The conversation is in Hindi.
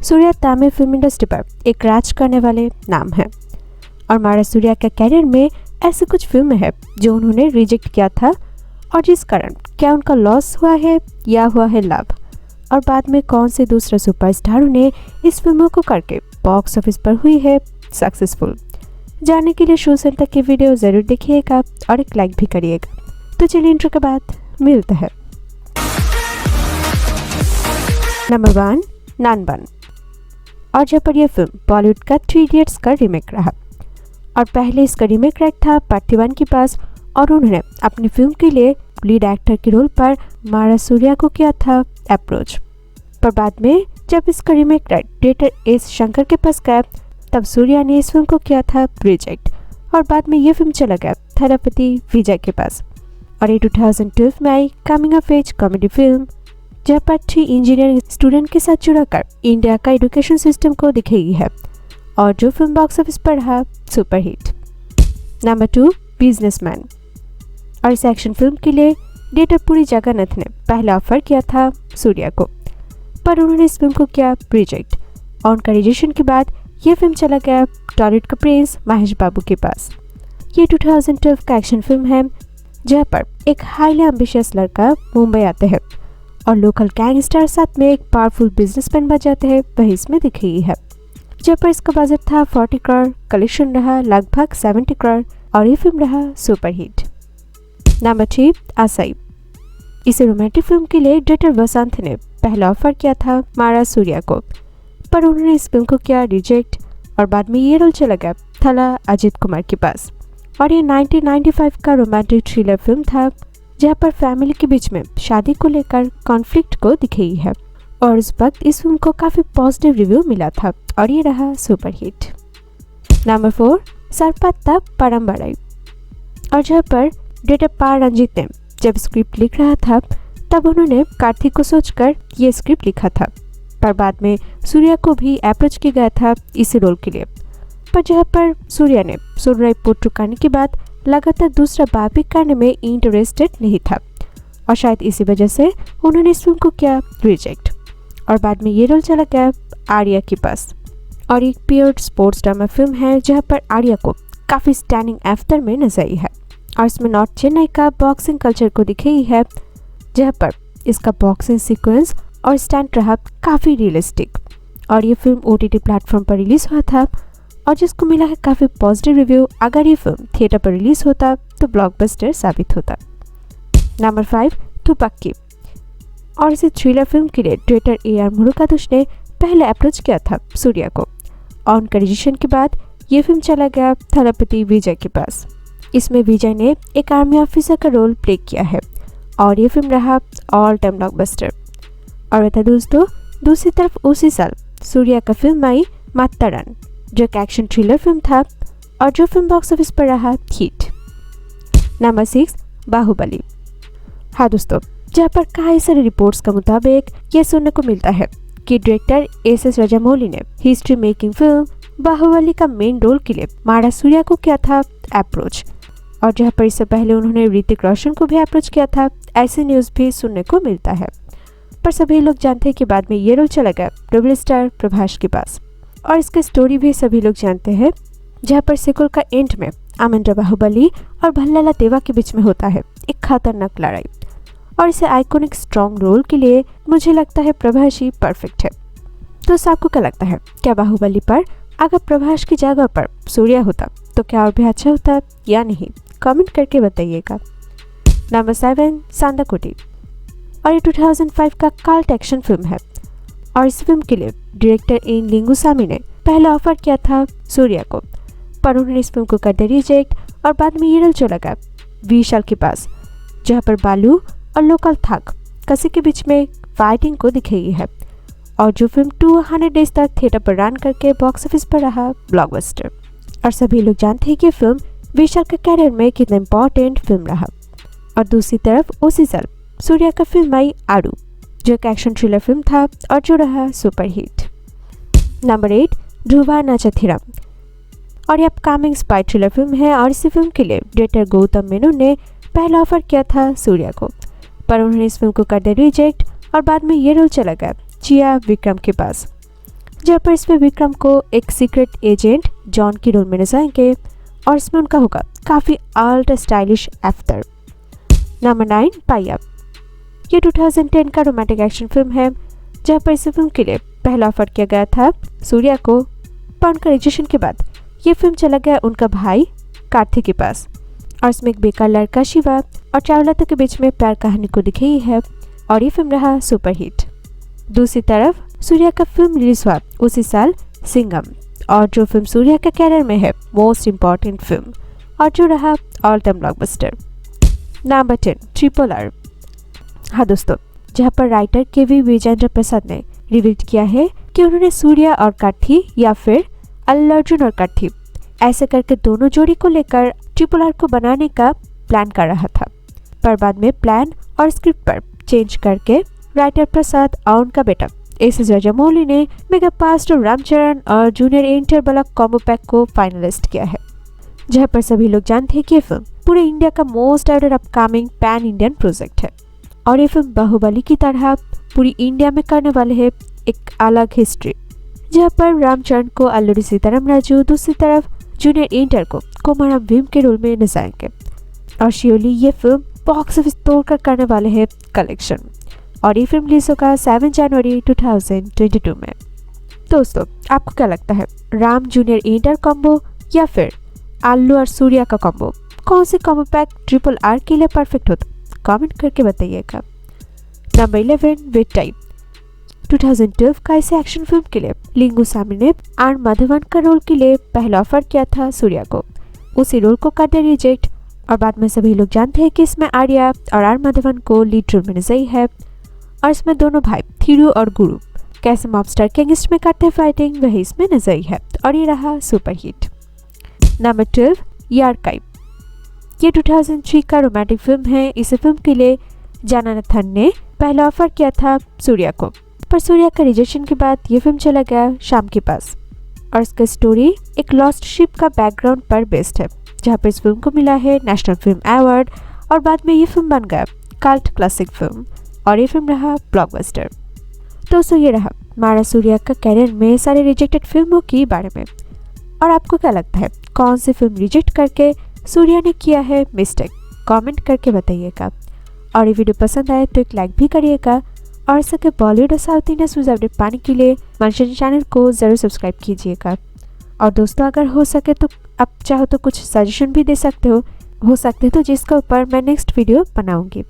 सूर्या तमिल फिल्म इंडस्ट्री पर एक राज करने वाले नाम है और मारा सूर्या के कैरियर में ऐसी कुछ फिल्में हैं जो उन्होंने रिजेक्ट किया था और जिस कारण क्या उनका लॉस हुआ है या हुआ है लाभ, और बाद में कौन से दूसरे सुपरस्टारों ने इस फिल्मों को करके बॉक्स ऑफिस पर हुई है सक्सेसफुल। जानने के लिए शो से तक की वीडियो जरूर देखिएगा और एक लाइक भी करिएगा। तो चलिए इंट्रो के बाद मिलते हैं। Number 1 Nanban. और जब पर यह फिल्म बॉलीवुड का 3 इडियट्स का रीमेक रहा और पहले इसका रीमेक राइट था पार्थिवन के पास और उन्होंने अपनी फिल्म के लिए लीड एक्टर के रोल पर मारा सूर्या को किया था अप्रोच। पर बाद में जब इसका remake right director S Shankar के पास गया तब सूर्या ने इस फिल्म को किया था रिजेक्ट और बाद में यह फिल्म चला गया थलपति विजय के पास और ये 2012 में आई coming of age comedy film जहाँ पर 3 इंजीनियरिंग स्टूडेंट के साथ जुड़कर इंडिया का एजुकेशन सिस्टम को दिखाई है और जो फिल्म बॉक्स ऑफिस पर रहा सुपरहिट। Number 2 businessman. और इस एक्शन फिल्म के लिए डायरेक्टर पुरी जगन्नाथ ने पहला ऑफर किया था सूर्या को, पर उन्होंने इस फिल्म को किया रिजेक्ट और उनका रिजेक्शन के बाद यह फिल्म चला गया टॉलीवुड का प्रिंस महेश बाबू के पास। ये 2012 का एक्शन फिल्म है जहाँ पर एक हाईली एम्बिशियस लड़का मुंबई आते हैं और लोकल गैंगस्टर साथ में एक पावरफुल बिजनेसमैन बन जाते हैं, वही इसमें दिखाई है। जहाँ पर इसका बजट था 40 करोड़, कलेक्शन रहा लगभग 70 करोड़ और ये फिल्म रहा सुपरहिट। नंबर 3 आसाई। इस रोमांटिक फिल्म के लिए डायरेक्टर वसंत ने पहला ऑफर किया था मारा सूर्या को, पर उन्होंने इस फिल्म को किया रिजेक्ट और बाद में ये रोल चला गया थला अजित कुमार के पास। और ये 1995 का रोमांटिक थ्रिलर फिल्म था जहाँ पर फैमिली के बीच में शादी को लेकर कॉन्फ्लिक्ट को दिखाई है और उस वक्त इस फिल्म को काफ़ी पॉजिटिव रिव्यू मिला था और ये रहा सुपरहिट। नंबर 4 सरपत्ता परम्बराई। और जहाँ पर डायरेक्टर पा रंजीत ने जब स्क्रिप्ट लिख रहा था तब उन्होंने कार्तिक को सोचकर ये स्क्रिप्ट लिखा था, पर बाद में सूर्या को भी अप्रोच किया गया था इस रोल के लिए, पर जहाँ पर सूर्या ने सोनराई पोट्रू करने के बाद लगातार दूसरा बायोपिक करने में इंटरेस्टेड नहीं था और शायद इसी वजह से उन्होंने इस फिल्म को किया रिजेक्ट और बाद में ये रोल चला गया आर्या के पास। और एक प्योर स्पोर्ट्स ड्रामा फिल्म है जहाँ पर आर्या को काफ़ी स्टैंडिंग एक्टर में नजर आई है और इसमें नॉर्थ चेन्नई का बॉक्सिंग कल्चर को दिखाई है जहाँ पर इसका बॉक्सिंग सीक्वेंस और स्टंट रहा काफ़ी रियलिस्टिक और ये फिल्म OTT प्लेटफॉर्म पर रिलीज हुआ था और जिसको मिला है काफ़ी पॉजिटिव रिव्यू। अगर ये फिल्म थिएटर पर रिलीज होता तो ब्लॉकबस्टर साबित होता। नंबर 5 तुपाकी। और इसी थ्रिलर फिल्म के लिए डायरेक्टर AR मुरुगदोस ने पहले अप्रोच किया था सूर्या को और उनका रिजेक्शन के बाद ये फिल्म चला गया थलपति विजय के पास। इसमें विजय ने एक आर्मी ऑफिसर का रोल प्ले किया है और ये फिल्म रहा ऑल टाइम ब्लॉकबस्टर। और बता दोस्तों दूसरी तरफ उसी साल सूर्या का फिल्म आई मात्तारन जो एक एक्शन थ्रिलर फिल्म था और जो फिल्म बॉक्स ऑफिस पर रहा हिट। नंबर 6 बाहुबली। हाँ दोस्तों, जहाँ पर कई सारे रिपोर्ट्स का मुताबिक ये सुनने को मिलता है कि डायरेक्टर SS राजामौली ने हिस्ट्री मेकिंग फिल्म बाहुबली का मेन रोल के लिए मारा सूर्या को किया था अप्रोच और जहाँ पर इससे पहले उन्होंने ऋतिक रोशन को भी अप्रोच किया था, ऐसी न्यूज़ भी सुनने को मिलता है। पर सभी लोग जानते हैं कि बाद में ये रोल चला गया डबल स्टार प्रभास के पास और इसका स्टोरी भी सभी लोग जानते हैं जहाँ पर सीक्वल का एंड में आमंद्रा बाहुबली और भल्लाला देवा के बीच में होता है एक खतरनाक लड़ाई और इसे आइकॉनिक स्ट्रॉन्ग रोल के लिए मुझे लगता है प्रभास ही परफेक्ट है। तो आपको क्या लगता है, क्या बाहुबली पर अगर प्रभास की जगह पर सूर्या होता तो क्या और भी अच्छा होता या नहीं, कमेंट करके बताइएगा। नंबर 7 सांदाकोटी। और ये 2005 का कल्ट एक्शन फिल्म है और इस फिल्म के लिए डायरेक्टर एन लिंगुसामी ने पहला ऑफर किया था सूर्या को, पर उन्होंने इस फिल्म को कर दिया रिजेक्ट और बाद में ये रोल चला गया विशाल के पास जहाँ पर बालू और लोकल थग कसी के बीच में फाइटिंग को दिखाई है और जो फिल्म 200 डेज तक थिएटर पर रन करके बॉक्स ऑफिस पर रहा ब्लॉकबस्टर। और सभी लोग जानते हैं कि फिल्म विशाल के कैरियर में कितना इम्पोर्टेंट फिल्म रहा। और दूसरी तरफ उसी साल सूर्या का फिल्म आई आरू जो एक एक्शन थ्रिलर फिल्म था और जो रहा सुपरहिट। नंबर 8 ध्रुवा नक्षत्रिम। और ये अपकमिंग स्पाई थ्रिलर फिल्म है और इसी फिल्म के लिए डायरेक्टर गौतम मेनन ने पहला ऑफर किया था सूर्या को, पर उन्होंने इस फिल्म को कर दिया रिजेक्ट और बाद में ये रोल चला गया जिया विक्रम के पास। जहाँ पर इसमें विक्रम को एक सीक्रेट एजेंट जॉन की रोल में नजर आएंगे और इसमें उनका होगा काफ़ी अल्ट्रा स्टाइलिश अफ्तर। नंबर 9 पाई अप। ये 2010 का रोमांटिक एक्शन फिल्म है जहाँ पर इस फिल्म के लिए पहला ऑफर किया गया था सूर्या को, पर उनका रजिस्ट्रेशन के बाद ये फिल्म चला गया उनका भाई कार्तिक के पास और इसमें एक बेकार लड़का शिवा और चारुलता के बीच में प्यार कहानी को दिखाई है और ये फिल्म रहा सुपरहिट। दूसरी तरफ सूर्या का फिल्म रिलीज हुआ उसी साल सिंघम, और जो फिल्म सूर्या का कैरियर में है मोस्ट इम्पॉर्टेंट फिल्म और जो रहा all time blockbuster. Number 10 triple R. हाँ दोस्तों, जहाँ पर राइटर के.वी. विजेंद्र प्रसाद ने रिवील किया है कि उन्होंने सूर्या और काठी या फिर अल्लू अर्जुन और काठी ऐसे करके दोनों जोड़ी को लेकर ट्रिपल आर को बनाने का प्लान कर रहा था, पर बाद में प्लान और स्क्रिप्ट पर चेंज करके राइटर प्रसाद और उनका बेटा एस.एस. राजामौली ने मेगा पास्ट और रामचरण और जूनियर एंटर वाला कॉम्बो पैक को फाइनलिस्ट किया है, जहाँ पर सभी लोग जानते हैं कि ये फिल्म पूरे इंडिया का most awaited upcoming pan Indian project है और ये फिल्म बाहुबली की तरह पूरी इंडिया में करने वाले है एक अलग हिस्ट्री, जहाँ पर रामचरण को अल्लूरी सीताराम राजू, दूसरी तरफ जूनियर एंटर को कोमाराम भीम के रोल में नजर आएंगे और श्योरली ये फिल्म बॉक्स ऑफिस तोड़कर करने वाले है कलेक्शन और ये फिल्म रिलीज होगा 7 जनवरी 2022 में। दोस्तों, आपको क्या लगता है, राम जूनियर एंटर कॉम्बो या फिर अल्लू और सूर्या का कॉम्बो, कौन से कॉम्बो पैक ट्रिपल आर के लिए परफेक्ट होता? कमेंट करके बताइएगा। Number 11 wait time. 2012 का इस एक्शन फिल्म के लिए लिंगुसामी ने आर माधवन का रोल के लिए पहला ऑफर किया था सूर्या को, उसी रोल को कर दिया रिजेक्ट और बाद में सभी लोग जानते हैं कि इसमें आर्या और आर माधवन को लीड रोल में नजर आई है और इसमें दोनों भाई थिरू और गुरु कैसे मॉबस्टर गैंगस्टर में करते फाइटिंग वही इसमें नजर आई है और ये रहा सुपरहिट। नंबर 12 यारकाइव। ये 2003 का रोमांटिक फिल्म है। इस फिल्म के लिए जानाथन ने पहला ऑफर किया था सूर्या को, पर सूर्या का रिजेक्शन के बाद ये फिल्म चला गया शाम के पास और इसका स्टोरी एक लॉस्ट शिप का बैकग्राउंड पर बेस्ड है, जहाँ पर इस फिल्म को मिला है नेशनल फिल्म अवार्ड और बाद में ये फिल्म बन गया कल्ट क्लासिक फिल्म और ये फिल्म रहा ब्लॉकबस्टर। दोस्तों, ये रहा हमारा सूर्या का कैरियर में सारे रिजेक्टेड फिल्मों के बारे में और आपको क्या लगता है, कौन सी फिल्म रिजेक्ट करके सूर्या ने किया है मिस्टेक? कमेंट करके बताइएगा और ये वीडियो पसंद आए तो एक लाइक भी करिएगा और सके बॉलीवुड और साउथ इंडियन न्यूज़ अपडेट पाने के लिए मनोरंजन चैनल को ज़रूर सब्सक्राइब कीजिएगा। और दोस्तों, अगर हो सके तो आप चाहो तो कुछ सजेशन भी दे सकते हो सकते तो जिसके ऊपर मैं नेक्स्ट वीडियो बनाऊंगी।